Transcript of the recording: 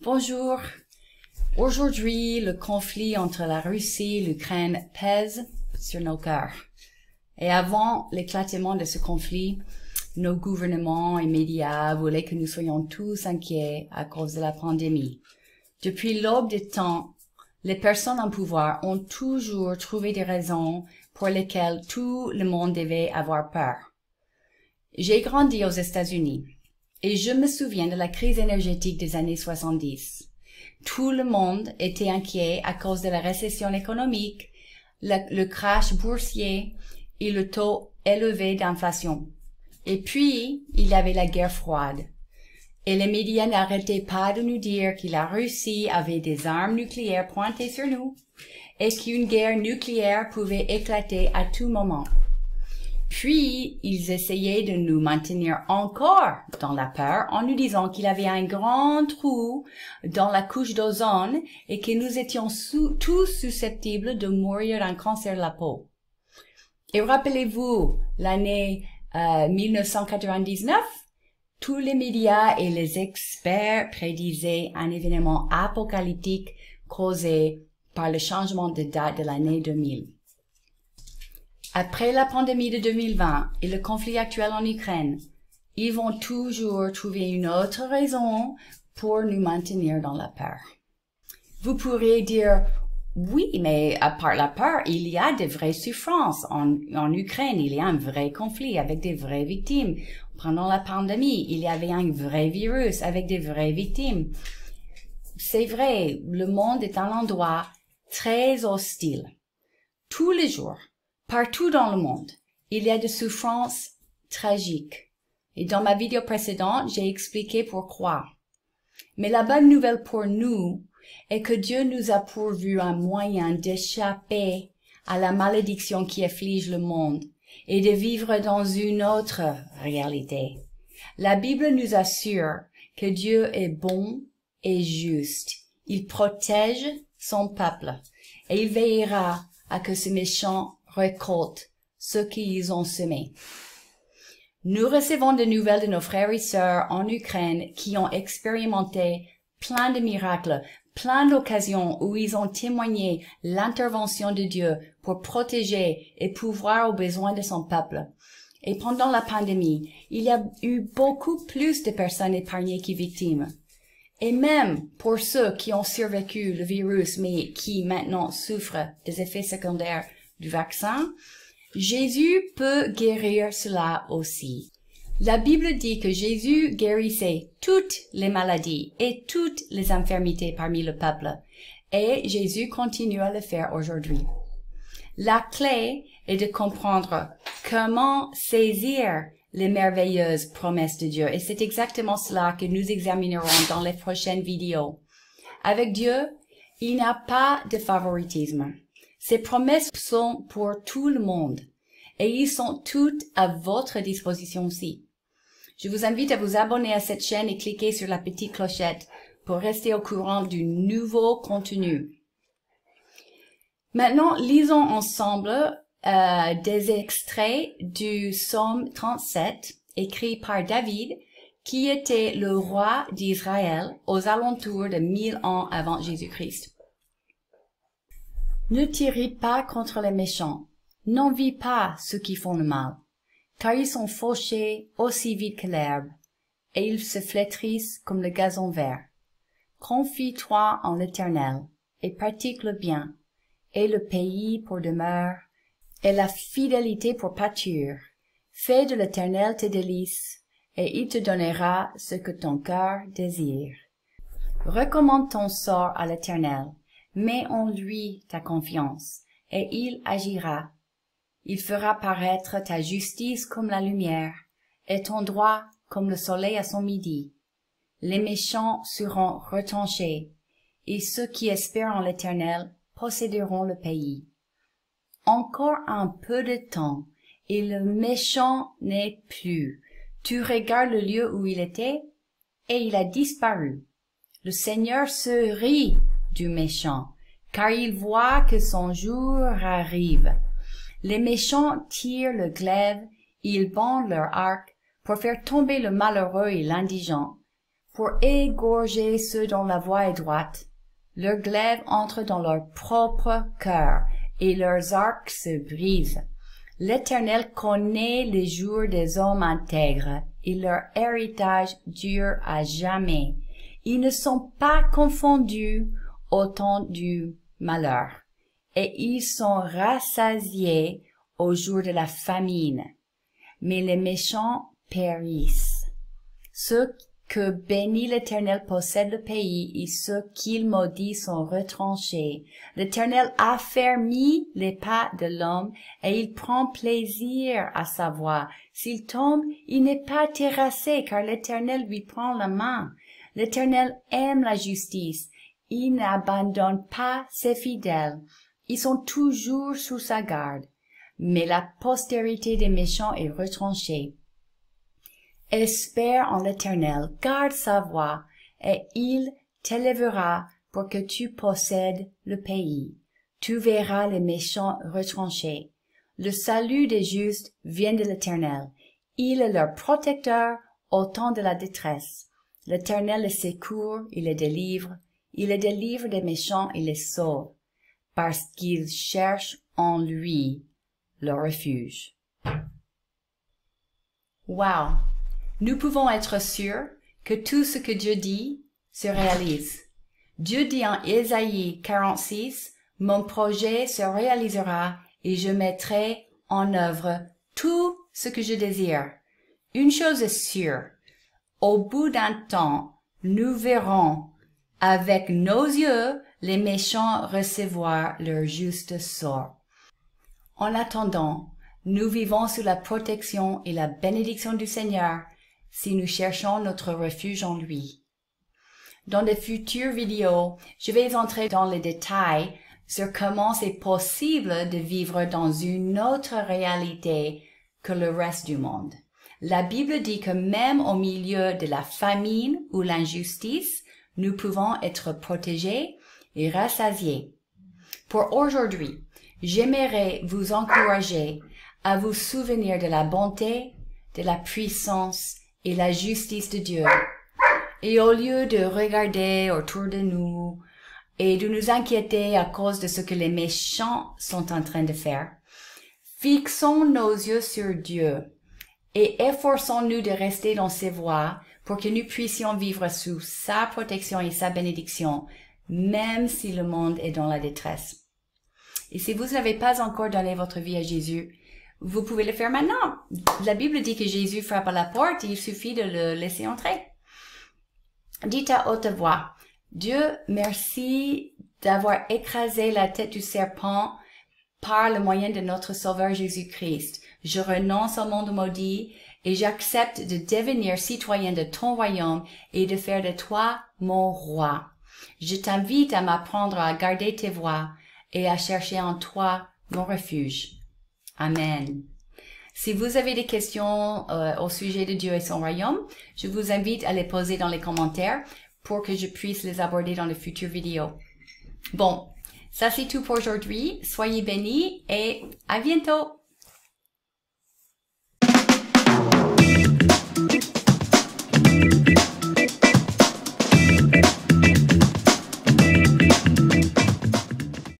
Bonjour. Aujourd'hui, le conflit entre la Russie et l'Ukraine pèse sur nos cœurs. Et avant l'éclatement de ce conflit, nos gouvernements et médias voulaient que nous soyons tous inquiets à cause de la pandémie. Depuis l'aube des temps, les personnes en pouvoir ont toujours trouvé des raisons pour lesquelles tout le monde devait avoir peur. J'ai grandi aux États-Unis et je me souviens de la crise énergétique des années 70. Tout le monde était inquiet à cause de la récession économique, le crash boursier et le taux élevé d'inflation. Et puis, il y avait la guerre froide. Et les médias n'arrêtaient pas de nous dire que la Russie avait des armes nucléaires pointées sur nous et qu'une guerre nucléaire pouvait éclater à tout moment. Puis, ils essayaient de nous maintenir encore dans la peur en nous disant qu'il y avait un grand trou dans la couche d'ozone et que nous étions tous susceptibles de mourir d'un cancer de la peau. Et rappelez-vous, l'année 1999, tous les médias et les experts prédisaient un événement apocalyptique causé par le changement de date de l'année 2000. Après la pandémie de 2020 et le conflit actuel en Ukraine, ils vont toujours trouver une autre raison pour nous maintenir dans la peur. Vous pourrez dire, oui, mais à part la peur, il y a de vraies souffrances. En Ukraine, il y a un vrai conflit avec des vraies victimes. Pendant la pandémie, il y avait un vrai virus avec des vraies victimes. C'est vrai, le monde est un endroit très hostile. Tous les jours, partout dans le monde, il y a des souffrances tragiques. Et dans ma vidéo précédente, j'ai expliqué pourquoi. Mais la bonne nouvelle pour nous est que Dieu nous a pourvu un moyen d'échapper à la malédiction qui afflige le monde et de vivre dans une autre réalité. La Bible nous assure que Dieu est bon et juste. Il protège son peuple et il veillera à que ces méchants récoltent ce qu'ils ont semé. Nous recevons des nouvelles de nos frères et sœurs en Ukraine qui ont expérimenté plein de miracles, plein d'occasions où ils ont témoigné l'intervention de Dieu pour protéger et pourvoir aux besoins de son peuple. Et pendant la pandémie, il y a eu beaucoup plus de personnes épargnées que victimes. Et même pour ceux qui ont survécu le virus mais qui maintenant souffrent des effets secondaires du vaccin, Jésus peut guérir cela aussi. La Bible dit que Jésus guérissait toutes les maladies et toutes les infirmités parmi le peuple, et Jésus continue à le faire aujourd'hui. La clé est de comprendre comment saisir les merveilleuses promesses de Dieu, et c'est exactement cela que nous examinerons dans les prochaines vidéos. Avec Dieu, il n'y a pas de favoritisme. Ces promesses sont pour tout le monde, et ils sont toutes à votre disposition aussi. Je vous invite à vous abonner à cette chaîne et cliquer sur la petite clochette pour rester au courant du nouveau contenu. Maintenant, lisons ensemble des extraits du psaume 37, écrit par David, qui était le roi d'Israël aux alentours de 1000 ans avant Jésus-Christ. Ne tirez pas contre les méchants, n'envie pas ceux qui font le mal, car ils sont fauchés aussi vite que l'herbe, et ils se flétrissent comme le gazon vert. Confie-toi en l'Éternel, et pratique le bien, et le pays pour demeure, et la fidélité pour pâture. Fais de l'Éternel tes délices, et il te donnera ce que ton cœur désire. Recommande ton sort à l'Éternel, mets en lui ta confiance, et il agira. Il fera paraître ta justice comme la lumière, et ton droit comme le soleil à son midi. Les méchants seront retranchés, et ceux qui espèrent en l'Éternel posséderont le pays. Encore un peu de temps, et le méchant n'est plus. Tu regardes le lieu où il était, et il a disparu. Le Seigneur se rit du méchant, car il voit que son jour arrive. Les méchants tirent le glaive, ils bandent leur arc pour faire tomber le malheureux et l'indigent, pour égorger ceux dont la voie est droite. Leur glaive entre dans leur propre cœur, et leurs arcs se brisent. L'Éternel connaît les jours des hommes intègres, et leur héritage dure à jamais. Ils ne sont pas confondus au temps du malheur, et ils sont rassasiés au jour de la famine. Mais les méchants périssent. Ceux que bénit l'Éternel possèdent le pays, et ceux qu'il maudit sont retranchés. L'Éternel affermit les pas de l'homme, et il prend plaisir à sa voie. S'il tombe, il n'est pas terrassé, car l'Éternel lui prend la main. L'Éternel aime la justice. Il n'abandonne pas ses fidèles. Ils sont toujours sous sa garde. Mais la postérité des méchants est retranchée. Espère en l'Éternel, garde sa voie, et il t'élèvera pour que tu possèdes le pays. Tu verras les méchants retranchés. Le salut des justes vient de l'Éternel. Il est leur protecteur au temps de la détresse. L'Éternel les secourt, il les délivre. Il les délivre des méchants, il les sauve, parce qu'ils cherchent en lui leur refuge. Wow! Nous pouvons être sûrs que tout ce que Dieu dit se réalise. Dieu dit en Ésaïe 46, « Mon projet se réalisera et je mettrai en œuvre tout ce que je désire. » Une chose est sûre, au bout d'un temps, nous verrons avec nos yeux les méchants recevoir leur juste sort. En attendant, nous vivons sous la protection et la bénédiction du Seigneur si nous cherchons notre refuge en lui. Dans de futures vidéos, je vais entrer dans les détails sur comment c'est possible de vivre dans une autre réalité que le reste du monde. La Bible dit que même au milieu de la famine ou l'injustice, nous pouvons être protégés et rassasiés. Pour aujourd'hui, j'aimerais vous encourager à vous souvenir de la bonté, de la puissance et la justice de Dieu. Et au lieu de regarder autour de nous et de nous inquiéter à cause de ce que les méchants sont en train de faire, fixons nos yeux sur Dieu et efforçons-nous de rester dans ses voies pour que nous puissions vivre sous sa protection et sa bénédiction, même si le monde est dans la détresse. Et si vous n'avez pas encore donné votre vie à Jésus, vous pouvez le faire maintenant. La Bible dit que Jésus frappe à la porte et il suffit de le laisser entrer. Dites à haute voix, Dieu, merci d'avoir écrasé la tête du serpent par le moyen de notre Sauveur Jésus-Christ. Je renonce au monde maudit et j'accepte de devenir citoyen de ton royaume et de faire de toi mon roi. Je t'invite à m'apprendre à garder tes voies et à chercher en toi mon refuge. Amen. Si vous avez des questions au sujet de Dieu et son royaume, je vous invite à les poser dans les commentaires pour que je puisse les aborder dans les futures vidéos. Bon, ça c'est tout pour aujourd'hui. Soyez bénis et à bientôt!